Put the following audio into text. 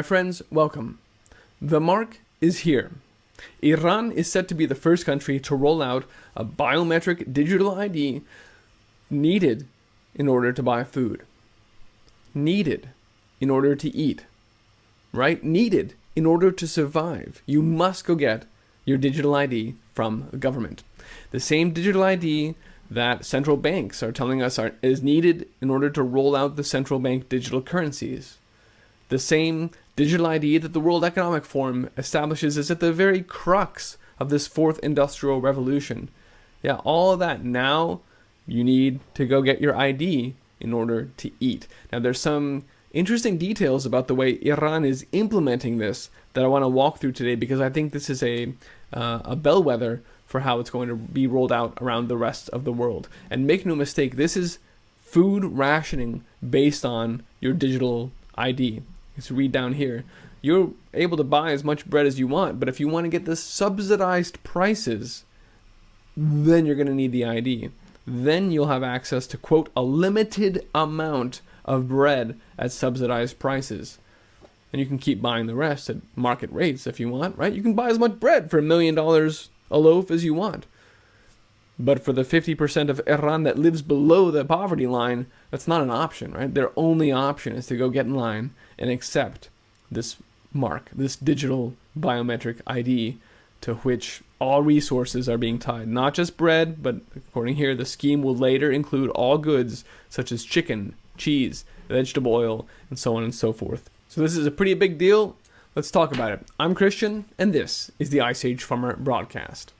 My friends, welcome. The mark is here. Iran is set to be the first country to roll out a biometric digital ID needed in order to buy food. Needed in order to eat. Right? Needed in order to survive. You must go get your digital ID from the government. The same digital ID that central banks are telling us is needed in order to roll out the central bank digital currencies. The same digital ID that the World Economic Forum establishes is at the very crux of this fourth industrial revolution. Yeah, all of that. Now you need to go get your ID in order to eat. Now there's some interesting details about the way Iran is implementing this that I want to walk through today, because I think this is a bellwether for how it's going to be rolled out around the rest of the world. And make no mistake, this is food rationing based on your digital ID. Let's read down here. You're able to buy as much bread as you want, but if you want to get the subsidized prices, then you're going to need the ID. Then you'll have access to, quote, a limited amount of bread at subsidized prices. And you can keep buying the rest at market rates if you want, right? You can buy as much bread for $1 million a loaf as you want. But for the 50% of Iran that lives below the poverty line, that's not an option, right? Their only option is to go get in line and accept this mark, this digital biometric ID to which all resources are being tied. Not just bread, but according here, the scheme will later include all goods such as chicken, cheese, vegetable oil, and so on and so forth. So this is a pretty big deal. Let's talk about it. I'm Christian, and this is the Ice Age Farmer Broadcast.